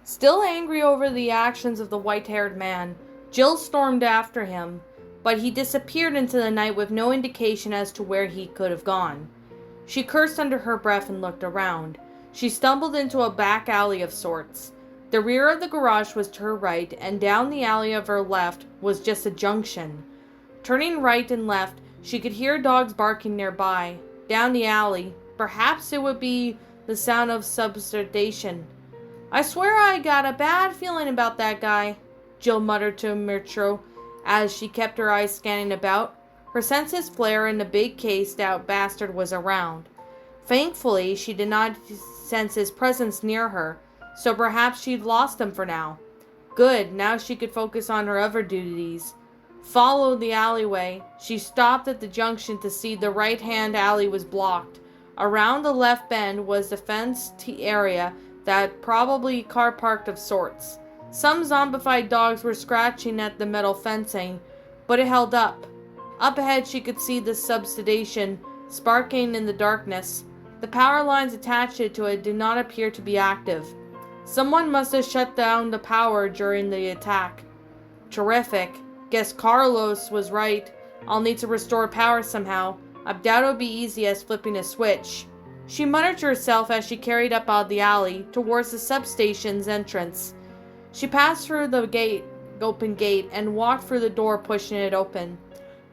Still angry over the actions of the white-haired man, Jill stormed after him, but he disappeared into the night with no indication as to where he could have gone. She cursed under her breath and looked around. She stumbled into a back alley of sorts. The rear of the garage was to her right, and down the alley of her left was just a junction. Turning right and left, she could hear dogs barking nearby. Down the alley, perhaps it would be the sound of substation. "I swear I got a bad feeling about that guy," Jill muttered to Mirtro as she kept her eyes scanning about. Her senses flared and the big cased-out bastard was around. Thankfully, she did not sense his presence near her, so perhaps she'd lost him for now. Good, now she could focus on her other duties. Followed the alleyway. She stopped at the junction to see the right-hand alley was blocked. Around the left bend was the fenced area that probably car parked of sorts. Some zombified dogs were scratching at the metal fencing, but it held up. Up ahead she could see the substation sparking in the darkness. The power lines attached to it do not appear to be active. Someone must have shut down the power during the attack. Terrific. Guess Carlos was right. I'll need to restore power somehow. I doubt it'll be easy as flipping a switch. She muttered to herself as she carried up out of the alley towards the substation's entrance. She passed through the open gate and walked through the door, pushing it open.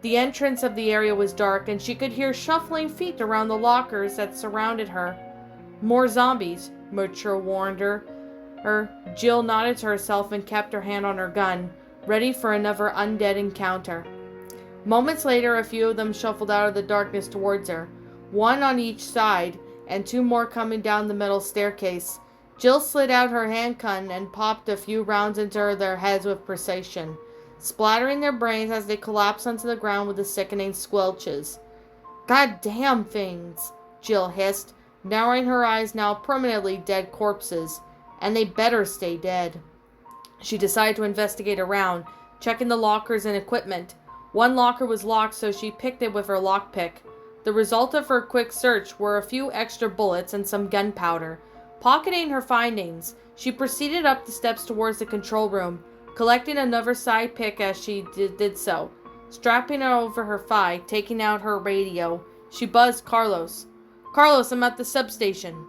The entrance of the area was dark, and she could hear shuffling feet around the lockers that surrounded her. "More zombies," Mirtro warned her. Jill nodded to herself and kept her hand on her gun, ready for another undead encounter. Moments later, a few of them shuffled out of the darkness towards her, one on each side, and two more coming down the metal staircase. Jill slid out her handgun and popped a few rounds into their heads with precision, splattering their brains as they collapsed onto the ground with the sickening squelches. "God damn things," Jill hissed, narrowing her eyes now permanently dead corpses. "And they better stay dead." She decided to investigate around, checking the lockers and equipment. One locker was locked, so she picked it with her lockpick. The result of her quick search were a few extra bullets and some gunpowder. Pocketing her findings, she proceeded up the steps towards the control room, collecting another side pick as she did so. Strapping it over her thigh, taking out her radio, she buzzed Carlos. "Carlos, I'm at the substation."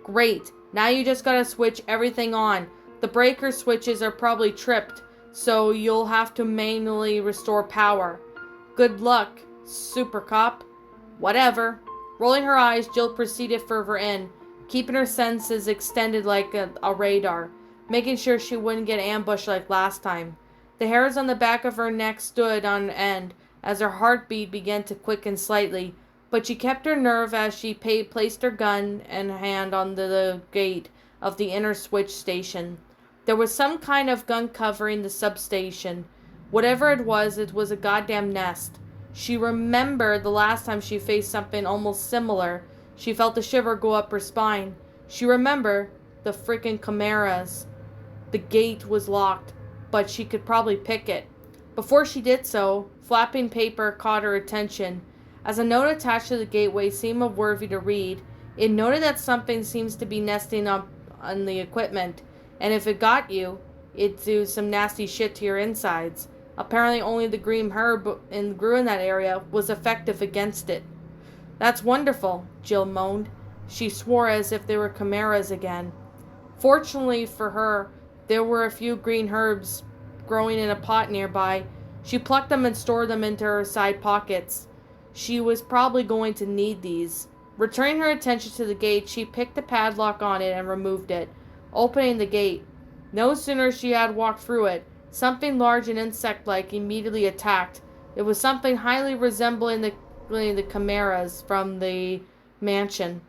"Great. Now you just gotta switch everything on. The breaker switches are probably tripped, so you'll have to manually restore power." "Good luck, Super Cop." "Whatever." Rolling her eyes, Jill proceeded further in, keeping her senses extended like a radar, making sure she wouldn't get ambushed like last time. The hairs on the back of her neck stood on end as her heartbeat began to quicken slightly, but she kept her nerve as she placed her gun and hand on the gate of the inner switch station. There was some kind of gun covering the substation. Whatever it was a goddamn nest. She remembered the last time she faced something almost similar. She felt a shiver go up her spine. She remembered the frickin' chimeras. The gate was locked, but she could probably pick it. Before she did so, flapping paper caught her attention. As a note attached to the gateway seemed worthy to read, it noted that something seems to be nesting up on the equipment, and if it got you, it'd do some nasty shit to your insides. Apparently only the green herb grew in that area was effective against it. "That's wonderful," Jill moaned. She swore as if they were chimeras again. Fortunately for her, there were a few green herbs growing in a pot nearby. She plucked them and stored them into her side pockets. She was probably going to need these. Returning her attention to the gate, she picked the padlock on it and removed it, opening the gate. No sooner she had walked through it, something large and insect-like immediately attacked. It was something highly resembling the chimeras from the mansion.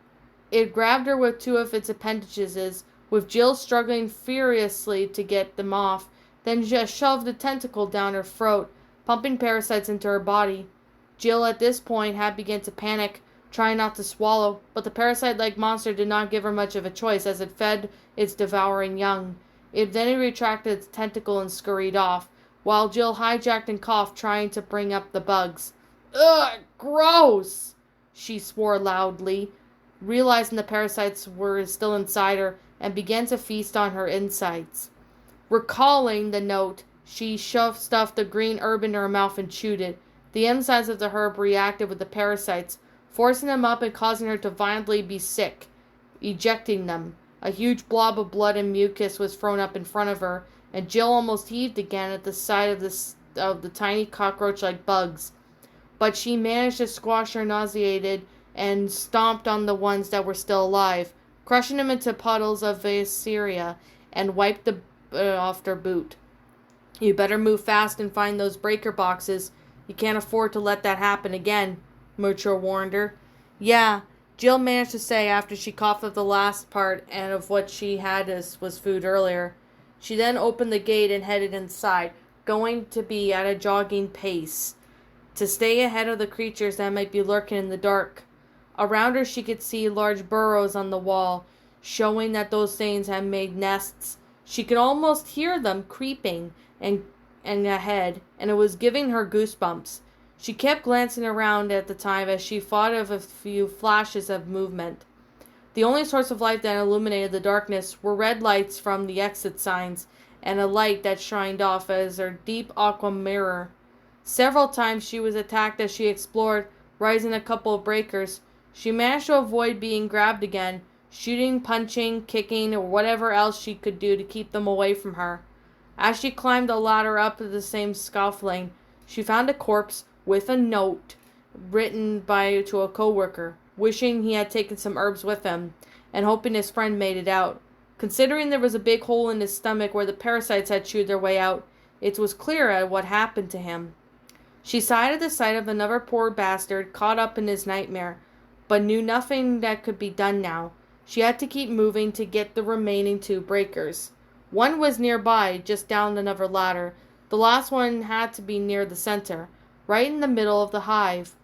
It grabbed her with two of its appendages, with Jill struggling furiously to get them off, then just shoved a tentacle down her throat, pumping parasites into her body. Jill at this point had begun to panic, trying not to swallow, but the parasite-like monster did not give her much of a choice as it fed its devouring young. It then retracted its tentacle and scurried off, while Jill hijacked and coughed, trying to bring up the bugs. "Ugh, gross!" she swore loudly, realizing the parasites were still inside her, and began to feast on her insides. Recalling the note, she stuffed the green herb into her mouth and chewed it. The enzymes of the herb reacted with the parasites, forcing them up and causing her to violently be sick, ejecting them. A huge blob of blood and mucus was thrown up in front of her, and Jill almost heaved again at the sight of the tiny cockroach-like bugs. But she managed to squash her nauseated and stomped on the ones that were still alive, crushing them into puddles of viscera, and wiped the off their boot. You better move fast and find those breaker boxes. You can't afford to let that happen again, Mucho warned her. Yeah, Jill managed to say after she coughed up the last part and of what she had was food earlier. She then opened the gate and headed inside, going to be at a jogging pace, to stay ahead of the creatures that might be lurking in the dark. Around her she could see large burrows on the wall, showing that those things had made nests. She could almost hear them creeping and ahead, and it was giving her goosebumps. She kept glancing around at the time as she thought of a few flashes of movement. The only source of light that illuminated the darkness were red lights from the exit signs, and a light that shined off as her deep aqua mirror. Several times she was attacked as she explored, rising a couple of breakers. She managed to avoid being grabbed again, shooting, punching, kicking, or whatever else she could do to keep them away from her. As she climbed the ladder up to the same scuffling, she found a corpse with a note written to a coworker, wishing he had taken some herbs with him, and hoping his friend made it out. Considering there was a big hole in his stomach where the parasites had chewed their way out, it was clear what happened to him. She sighed at the sight of another poor bastard caught up in his nightmare, but knew nothing that could be done now. She had to keep moving to get the remaining 2 breakers. One was nearby, just down another ladder. The last one had to be near the center, right in the middle of the hive.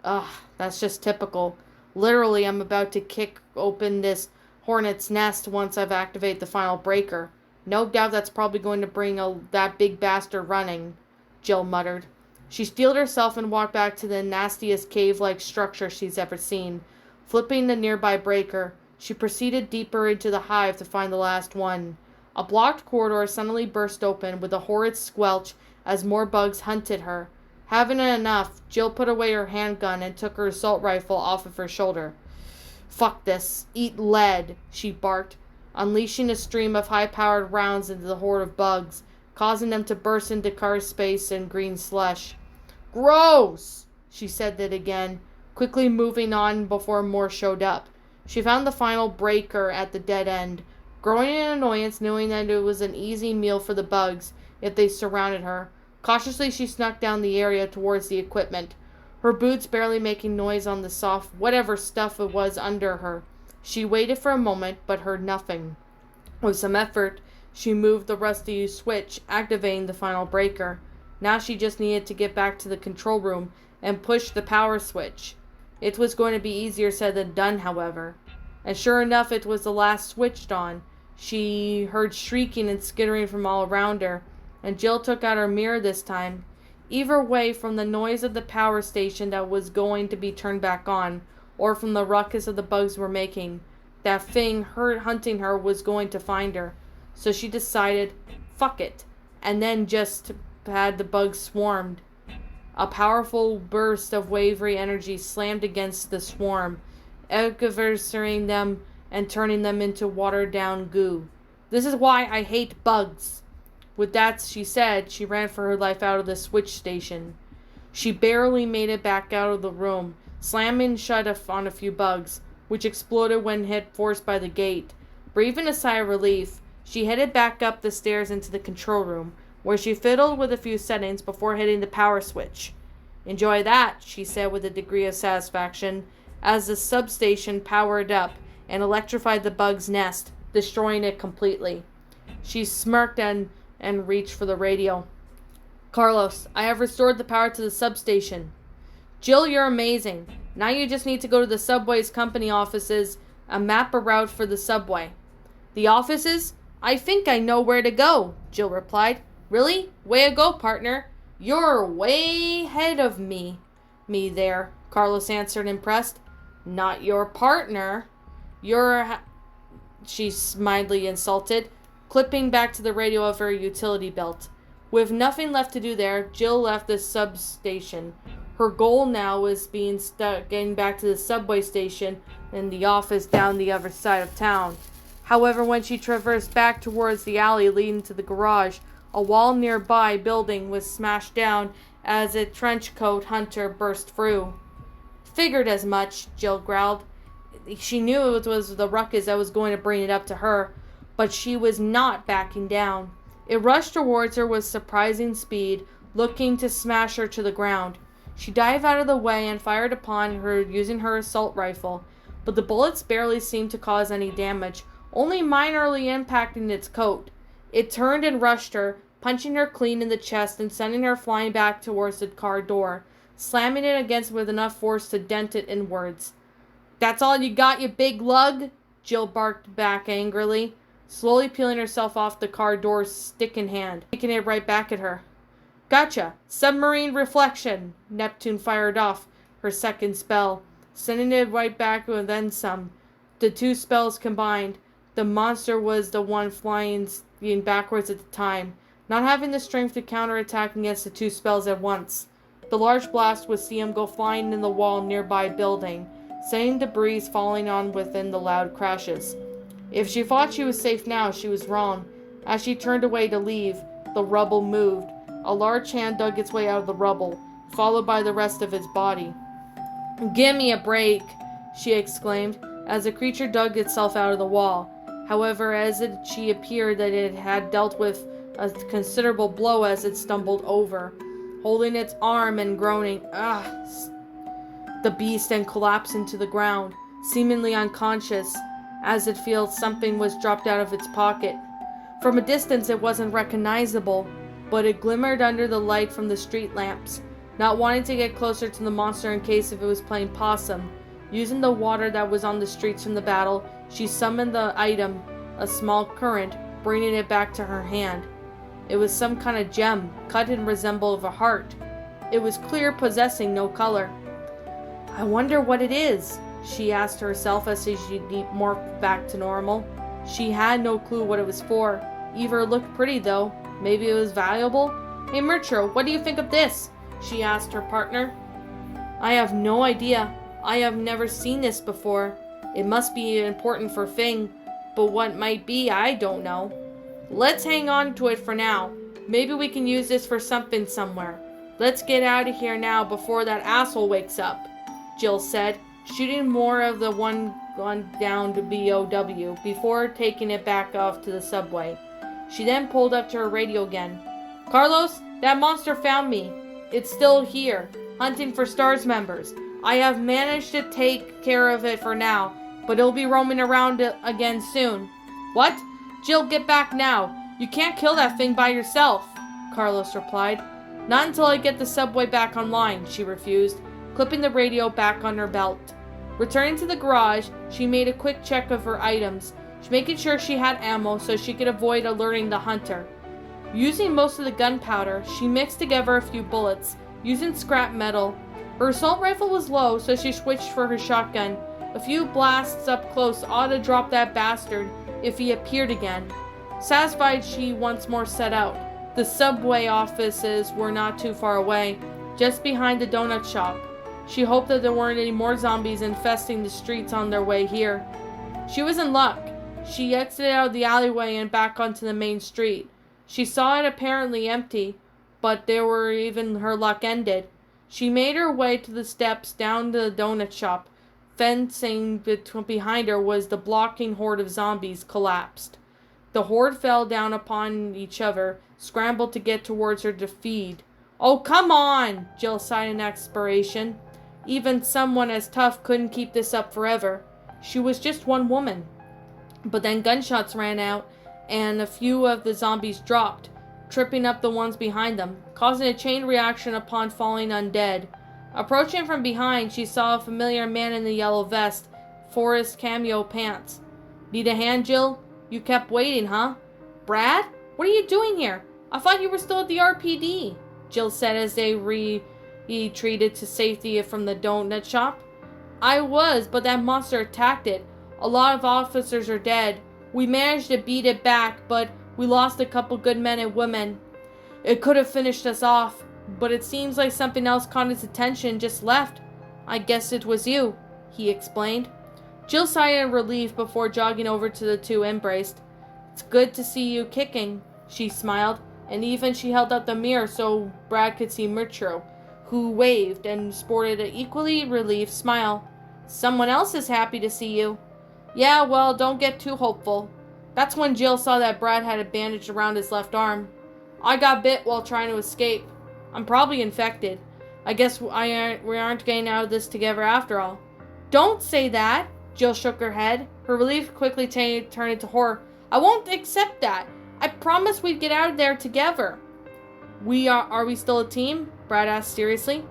Ugh, that's just typical. Literally, I'm about to kick open this hornet's nest once I've activated the final breaker. No doubt that's probably going to bring that big bastard running, Jill muttered. She steeled herself and walked back to the nastiest cave-like structure she's ever seen. Flipping the nearby breaker, she proceeded deeper into the hive to find the last one. A blocked corridor suddenly burst open with a horrid squelch as more bugs hunted her. Having enough, Jill put away her handgun and took her assault rifle off of her shoulder. Fuck this. Eat lead, she barked, unleashing a stream of high-powered rounds into the horde of bugs, causing them to burst into car space and green slush. Gross! She said that again, quickly moving on before more showed up. She found the final breaker at the dead end, growing in annoyance knowing that it was an easy meal for the bugs if they surrounded her. Cautiously she snuck down the area towards the equipment, her boots barely making noise on the soft whatever stuff it was under her. She waited for a moment, but heard nothing. With some effort, she moved the rusty switch, activating the final breaker. Now she just needed to get back to the control room and push the power switch. It was going to be easier said than done, however. And sure enough, it was the last switched on. She heard shrieking and skittering from all around her, and Jill took out her mirror this time. Either way, from the noise of the power station that was going to be turned back on, or from the ruckus of the bugs were making, that thing hunting her was going to find her. So she decided, fuck it, and then just had the bugs swarmed. A powerful burst of wavery energy slammed against the swarm, excavationing them and turning them into watered-down goo. This is why I hate bugs. With that, she said, she ran for her life out of the switch station. She barely made it back out of the room, slamming shut on a few bugs, which exploded when hit forced by the gate. Breathing a sigh of relief, she headed back up the stairs into the control room, where she fiddled with a few settings before hitting the power switch. Enjoy that, she said with a degree of satisfaction, as the substation powered up and electrified the bug's nest, destroying it completely. She smirked and reached for the radio. Carlos, I have restored the power to the substation. Jill, you're amazing. Now you just need to go to the subway's company offices and map a route for the subway. The offices? I think I know where to go, Jill replied. Really? Way to go, partner. You're way ahead of me there, Carlos answered, impressed. Not your partner. she mildly insulted, clipping back to the radio of her utility belt. With nothing left to do there, Jill left the substation. Her goal now was getting back to the subway station and the office down the other side of town. However, when she traversed back towards the alley leading to the garage, a wall nearby building was smashed down as a trenchcoat hunter burst through. Figured as much, Jill growled. She knew it was the ruckus that was going to bring it up to her, but she was not backing down. It rushed towards her with surprising speed, looking to smash her to the ground. She dived out of the way and fired upon her using her assault rifle, but the bullets barely seemed to cause any damage, only minorly impacting its coat. It turned and rushed her, punching her clean in the chest and sending her flying back towards the car door, slamming it against with enough force to dent it inwards. "That's all you got, you big lug?" Jill barked back angrily, slowly peeling herself off the car door, stick in hand, taking it right back at her. "Gotcha! Submarine reflection!" Neptune fired off her second spell, sending it right back and then some. The two spells combined. The monster was the one flying backwards at the time, not having the strength to counterattack against the two spells at once. The large blast would see him go flying in the wall nearby building, sending debris falling on within the loud crashes. If she thought she was safe now, she was wrong. As she turned away to leave, the rubble moved. A large hand dug its way out of the rubble, followed by the rest of its body. "Give me a break," she exclaimed, as the creature dug itself out of the wall. However, she appeared that it had dealt with a considerable blow as it stumbled over, holding its arm and groaning, "Ugh!" The beast then collapsed into the ground, seemingly unconscious, as it felt something was dropped out of its pocket. From a distance it wasn't recognizable, but it glimmered under the light from the street lamps. Not wanting to get closer to the monster in case if it was playing possum, using the water that was on the streets from the battle, she summoned the item, a small current, bringing it back to her hand. It was some kind of gem, cut and resembled a heart. It was clear, possessing no color. "I wonder what it is," she asked herself as she morphed back to normal. She had no clue what it was for. Either it looked pretty though. Maybe it was valuable. "Hey Murtro, what do you think of this?" she asked her partner. "I have no idea. I have never seen this before. It must be important for Fing, but what it might be, I don't know. Let's hang on to it for now. Maybe we can use this for something somewhere. Let's get out of here now before that asshole wakes up," Jill said, shooting more of the one gun down to BOW before taking it back off to the subway. She then pulled up to her radio again. "Carlos, that monster found me. It's still here, hunting for STARS members. I have managed to take care of it for now, but it'll be roaming around again soon." "What? Jill, get back now. You can't kill that thing by yourself," Carlos replied. "Not until I get the subway back online," she refused, clipping the radio back on her belt. Returning to the garage, she made a quick check of her items, making sure she had ammo so she could avoid alerting the hunter. Using most of the gunpowder, she mixed together a few bullets, using scrap metal. Her assault rifle was low, so she switched for her shotgun. A few blasts up close ought to drop that bastard if he appeared again. Satisfied, she once more set out. The subway offices were not too far away, just behind the donut shop. She hoped that there weren't any more zombies infesting the streets on their way here. She was in luck. She exited out of the alleyway and back onto the main street. She saw it apparently empty, but there were even her luck ended. She made her way to the steps down to the donut shop. Fencing behind her was the blocking horde of zombies collapsed. The horde fell down upon each other, scrambled to get towards her to feed. "Oh, come on!" Jill sighed in exasperation. Even someone as tough couldn't keep this up forever. She was just one woman. But then gunshots ran out, and a few of the zombies dropped, tripping up the ones behind them, causing a chain reaction upon falling undead. Approaching from behind, she saw a familiar man in the yellow vest, forest cameo pants. "Need a hand, Jill? You kept waiting, huh?" "Brad? What are you doing here? I thought you were still at the RPD," Jill said as they retreated to safety from the donut shop. "I was, but that monster attacked it. A lot of officers are dead. We managed to beat it back, but we lost a couple good men and women. It could have finished us off, but it seems like something else caught its attention and just left. I guess it was you," he explained. Jill sighed in relief before jogging over to the two embraced. "It's good to see you kicking," she smiled, and even she held out the mirror so Brad could see Mutro, who waved and sported an equally relieved smile. "Someone else is happy to see you." "Yeah, well, don't get too hopeful." That's when Jill saw that Brad had a bandage around his left arm. "I got bit while trying to escape. I'm probably infected. I guess we aren't getting out of this together after all." "Don't say that!" Jill shook her head. Her relief quickly turned into horror. "I won't accept that. I promised we'd get out of there together." Are we still a team?" Brad asked seriously.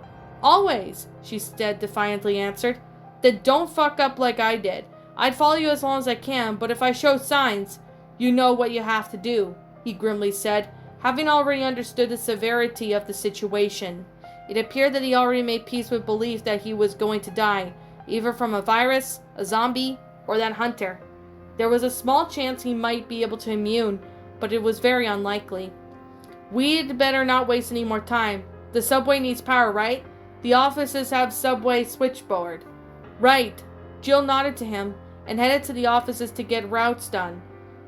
"Always," she defiantly answered. "Then don't fuck up like I did. I'd follow you as long as I can, but if I show signs, you know what you have to do," he grimly said, having already understood the severity of the situation. It appeared that he already made peace with belief that he was going to die, either from a virus, a zombie, or that hunter. There was a small chance he might be able to immune, but it was very unlikely. "We'd better not waste any more time. The subway needs power, right? The offices have subway switchboard." "Right." Jill nodded to him and headed to the offices to get routes done.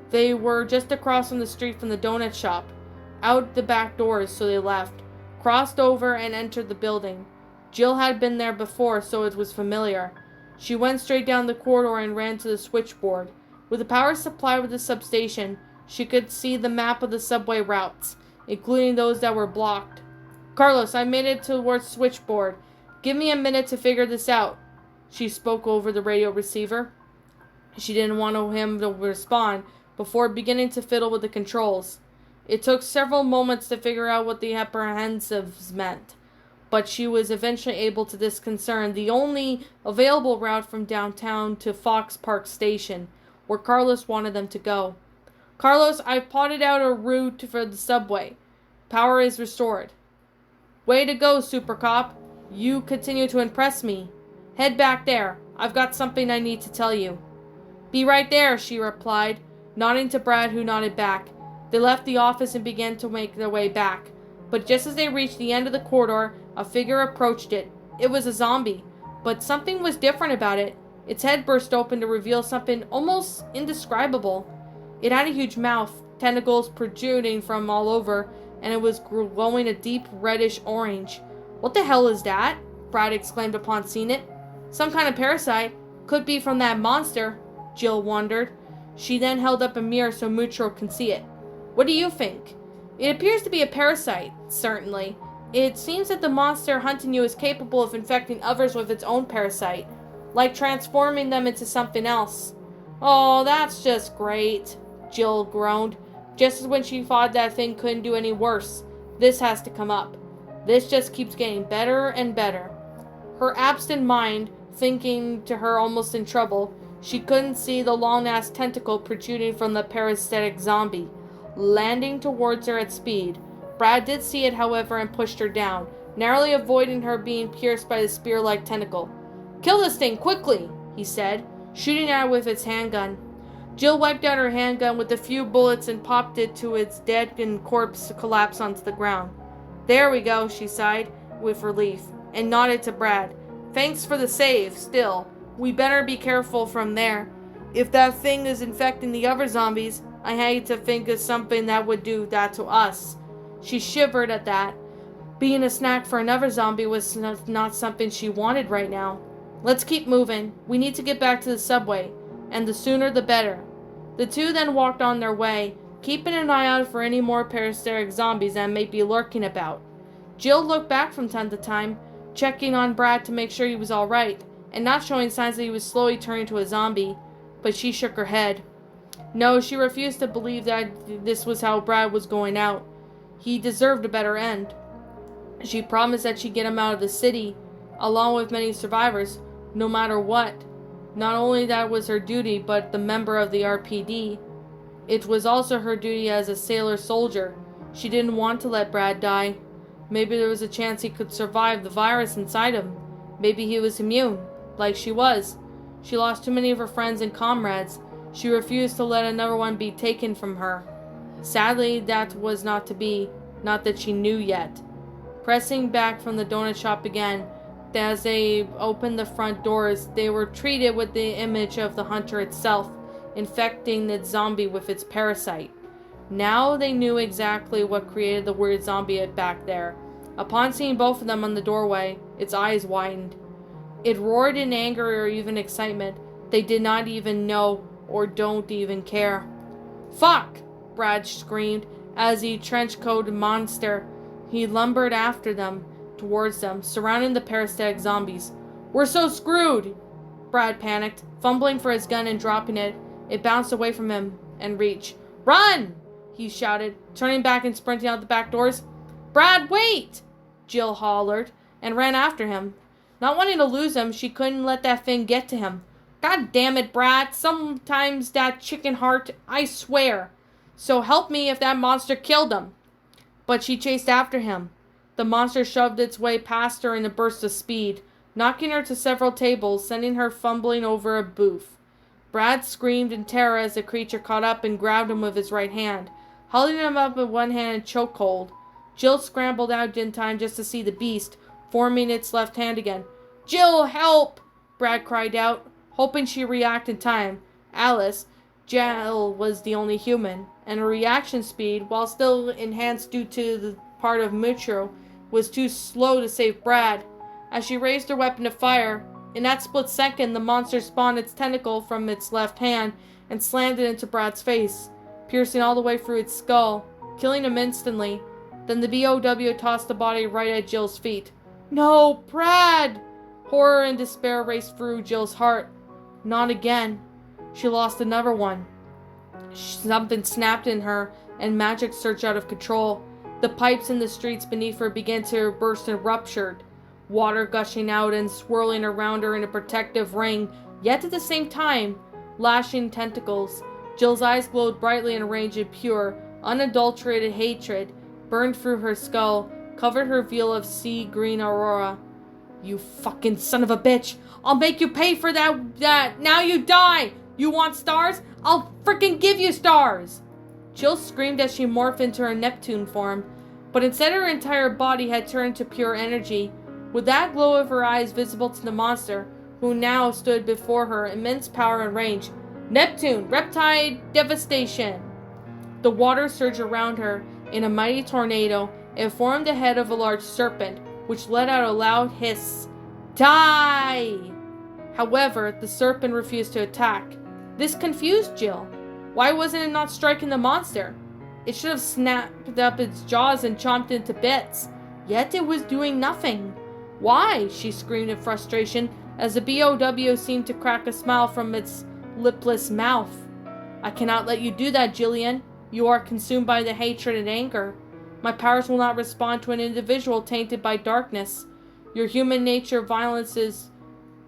They were just across from the street from the donut shop. Out the back doors, so they left, crossed over, and entered the building. Jill had been there before, so it was familiar. She went straight down the corridor and ran to the switchboard. With the power supply of the substation, she could see the map of the subway routes, including those that were blocked. "Carlos, I made it towards switchboard. Give me a minute to figure this out." She spoke over the radio receiver. She didn't want him to respond before beginning to fiddle with the controls. It took several moments to figure out what the apprehensives meant, but she was eventually able to discern the only available route from downtown to Fox Park Station, where Carlos wanted them to go. "Carlos, I've plotted out a route for the subway. Power is restored." "Way to go, Super Cop. You continue to impress me. Head back there. I've got something I need to tell you." "Be right there," she replied, nodding to Brad, who nodded back. They left the office and began to make their way back. But just as they reached the end of the corridor, a figure approached it. It was a zombie, but something was different about it. Its head burst open to reveal something almost indescribable. It had a huge mouth, tentacles protruding from all over, and it was glowing a deep reddish orange. "What the hell is that?" Brad exclaimed upon seeing it. "Some kind of parasite. Could be from that monster," Jill wondered. She then held up a mirror so Mutro can see it. "What do you think?" "It appears to be a parasite, certainly. It seems that the monster hunting you is capable of infecting others with its own parasite, like transforming them into something else." "Oh, that's just great," Jill groaned. Just as when she thought that thing couldn't do any worse, this has to come up. This just keeps getting better and better. Her absent mind, thinking to her almost in trouble, she couldn't see the long-ass tentacle protruding from the parasitic zombie, landing towards her at speed. Brad did see it, however, and pushed her down, narrowly avoiding her being pierced by the spear-like tentacle. "Kill this thing, quickly," he said, shooting at it with his handgun. Jill wiped out her handgun with a few bullets and popped it to its dead and corpse to collapse onto the ground. "There we go," she sighed with relief, and nodded to Brad. "Thanks for the save, still. We better be careful from there. If that thing is infecting the other zombies, I hate to think of something that would do that to us." She shivered at that. Being a snack for another zombie was not something she wanted right now. "Let's keep moving. We need to get back to the subway, and the sooner the better." The two then walked on their way, keeping an eye out for any more parasitic zombies that may be lurking about. Jill looked back from time to time, checking on Brad to make sure he was all right, and not showing signs that he was slowly turning to a zombie, but she shook her head. No, she refused to believe that this was how Brad was going out. He deserved a better end. She promised that she'd get him out of the city, along with many survivors, no matter what. Not only that was her duty, but the member of the RPD. It was also her duty as a sailor soldier. She didn't want to let Brad die. Maybe there was a chance he could survive the virus inside him. Maybe he was immune, like she was. She lost too many of her friends and comrades. She refused to let another one be taken from her. Sadly, that was not to be, not that she knew yet. Pressing back from the donut shop again, as they opened the front doors, they were treated with the image of the hunter itself, infecting the zombie with its parasite. Now they knew exactly what created the weird zombie back there. Upon seeing both of them on the doorway, its eyes widened. It roared in anger or even excitement. They did not even know or don't even care. "Fuck!" Brad screamed as the trench-coated monster. He lumbered after them, towards them, surrounding the parasitic zombies. "We're so screwed!" Brad panicked, fumbling for his gun and dropping it. It bounced away from him and reached. "Run!" he shouted, turning back and sprinting out the back doors. "Brad, wait!" Jill hollered, and ran after him. Not wanting to lose him, she couldn't let that thing get to him. "God damn it, Brad, sometimes that chicken heart, I swear. So help me if that monster killed him." But she chased after him. The monster shoved its way past her in a burst of speed, knocking her to several tables, sending her fumbling over a booth. Brad screamed in terror as the creature caught up and grabbed him with his right hand, holding him up with one hand in chokehold. Jill scrambled out in time just to see the beast, forming its left hand again. "Jill, help!" Brad cried out, hoping she'd react in time. Alice, Jill was the only human, and her reaction speed, while still enhanced due to the part of Mitro, was too slow to save Brad. As she raised her weapon to fire, in that split second the monster spawned its tentacle from its left hand and slammed it into Brad's face, piercing all the way through its skull, killing him instantly. Then the BOW tossed the body right at Jill's feet. "No, Brad!" Horror and despair raced through Jill's heart. Not again. She lost another one. Something snapped in her, and magic surged out of control. The pipes in the streets beneath her began to burst and ruptured, water gushing out and swirling around her in a protective ring, yet at the same time, lashing tentacles. Jill's eyes glowed brightly and raged pure, unadulterated hatred burned through her skull, covered her veil of sea green aurora. "You fucking son of a bitch! I'll make you pay for that! Now you die! You want stars? I'll frickin' give you stars!" Jill screamed as she morphed into her Neptune form, but instead her entire body had turned to pure energy, with that glow of her eyes visible to the monster, who now stood before her, immense power and range. "Neptune, Reptile Devastation!" The water surged around her in a mighty tornado. It formed the head of a large serpent, which let out a loud hiss. "Die!" However, the serpent refused to attack. This confused Jill. Why wasn't it not striking the monster? It should have snapped up its jaws and chomped into bits. Yet it was doing nothing. "Why?" she screamed in frustration, as the BOW seemed to crack a smile from its lipless mouth. "I cannot let you do that, Jillian. You are consumed by the hatred and anger. My powers will not respond to an individual tainted by darkness. Your human nature violence is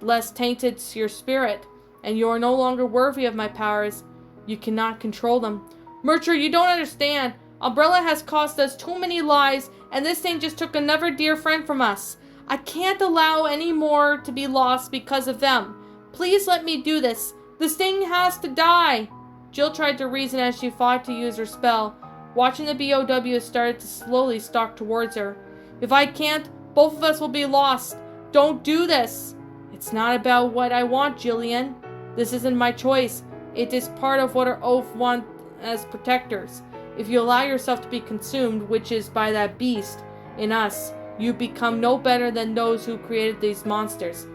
less tainted to your spirit, and you are no longer worthy of my powers. You cannot control them." "Murtry, you don't understand. Umbrella has cost us too many lives, and this thing just took another dear friend from us. I can't allow any more to be lost because of them. Please let me do this. This thing has to die." Jill tried to reason as she fought to use her spell, watching the BOW started to slowly stalk towards her. "If I can't, both of us will be lost. Don't do this." "It's not about what I want, Jillian. This isn't my choice. It is part of what our oath want as protectors. If you allow yourself to be consumed, which is by that beast in us, you become no better than those who created these monsters.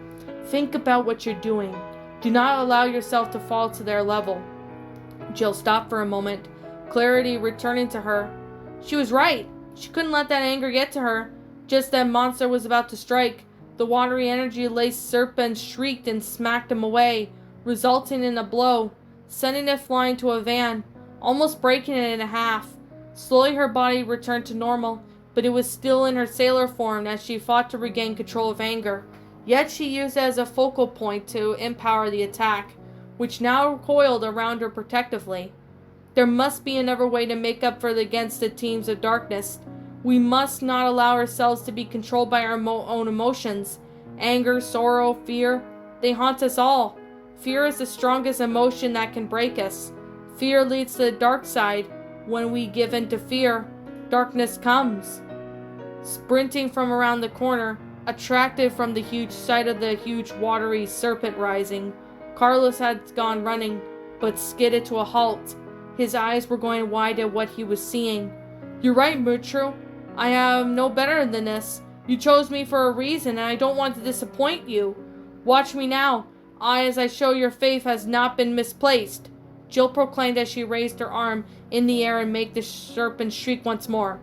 Think about what you're doing. Do not allow yourself to fall to their level." Jill stopped for a moment, clarity returning to her. She was right. She couldn't let that anger get to her. Just that monster was about to strike. The watery energy-laced serpent shrieked and smacked him away, resulting in a blow, sending it flying to a van, almost breaking it in half. Slowly her body returned to normal, but it was still in her sailor form as she fought to regain control of anger. Yet she used it as a focal point to empower the attack, which now coiled around her protectively. There must be another way to make up against the teams of darkness. We must not allow ourselves to be controlled by our own emotions. Anger, sorrow, fear, they haunt us all. Fear is the strongest emotion that can break us. Fear leads to the dark side. When we give in to fear, darkness comes. Sprinting from around the corner, attracted from the huge sight of the huge watery serpent rising, Carlos had gone running, but skidded to a halt. His eyes were going wide at what he was seeing. "You're right, Mutru. I am no better than this. You chose me for a reason, and I don't want to disappoint you. Watch me now. As I show your faith has not been misplaced," Jill proclaimed as she raised her arm in the air and made the serpent shriek once more.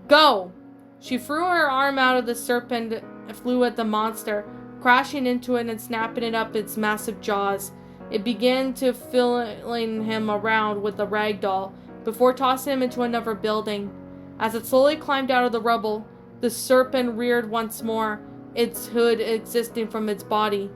"Go!" She threw her arm out of the serpent and flew at the monster, crashing into it and snapping it up its massive jaws. It began to filling him around with a rag doll before tossing him into another building. As it slowly climbed out of the rubble, the serpent reared once more, its hood existing from its body.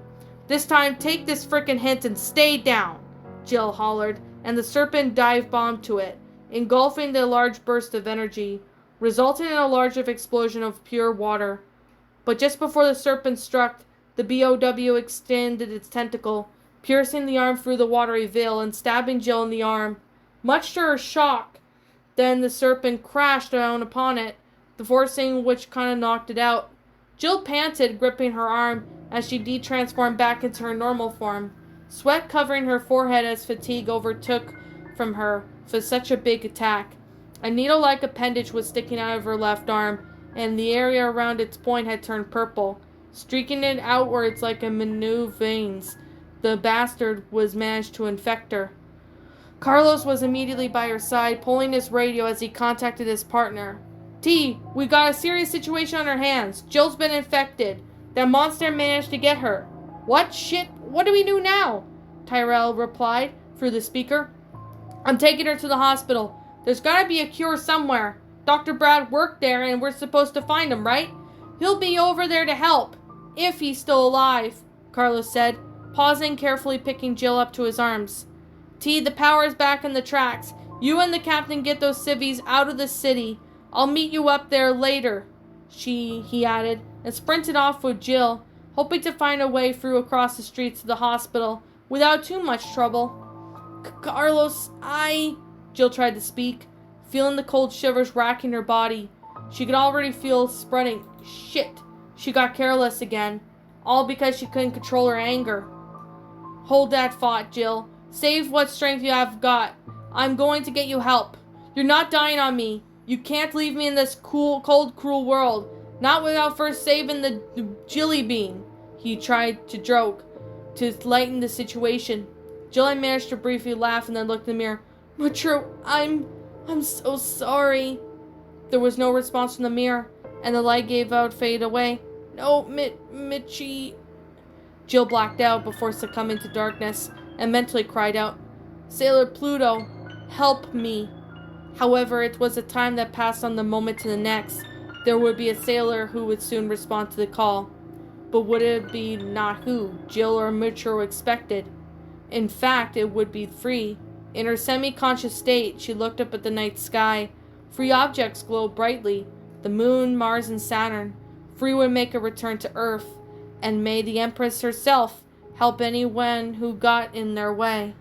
"This time, take this frickin' hint and stay down," Jill hollered, and the serpent dive-bombed to it, engulfing the large burst of energy, resulting in a large explosion of pure water. But just before the serpent struck, the BOW extended its tentacle, piercing the arm through the watery veil and stabbing Jill in the arm. Much to her shock, then the serpent crashed down upon it, the forcing which kind of knocked it out. Jill panted, gripping her arm, as she de-transformed back into her normal form, sweat covering her forehead as fatigue overtook from her for such a big attack. A needle-like appendage was sticking out of her left arm, and the area around its point had turned purple, streaking it outwards like a minute veins. The bastard was managed to infect her. Carlos was immediately by her side, pulling his radio as he contacted his partner. "T, we got a serious situation on our hands. Jill's been infected. That monster managed to get her." "What? Shit, what do we do now?" Tyrell replied through the speaker. "I'm taking her to the hospital. There's gotta be a cure somewhere. Dr. Brad worked there and we're supposed to find him, right? He'll be over there to help. If he's still alive," Carlos said, pausing, carefully picking Jill up to his arms. "T, the power is back in the tracks. You and the captain get those civvies out of the city. I'll meet you up there later," he added, and sprinted off with Jill, hoping to find a way through across the streets to the hospital without too much trouble. "Carlos, Jill tried to speak, feeling the cold shivers racking her body. She could already feel spreading. Shit, she got careless again, all because she couldn't control her anger. "Hold that thought, Jill. Save what strength you have got. I'm going to get you help. You're not dying on me. You can't leave me in this cold, cruel world. Not without first saving the Jilly Bean," he tried to joke, to lighten the situation. Jill had managed to briefly laugh and then looked in the mirror. "Mutru, I'm so sorry." There was no response from the mirror, and the light gave out, fade away. "No, Mitchie." Jill blacked out before succumbing to darkness, and mentally cried out, "Sailor Pluto, help me." However, it was a time that passed from the moment to the next. There would be a sailor who would soon respond to the call. But would it be not who, Jill or Mutru expected? In fact, it would be three. In her semi-conscious state, she looked up at the night sky. 3 objects glowed brightly: the moon, Mars, and Saturn. 3 would make a return to Earth, and may the Empress herself help anyone who got in their way.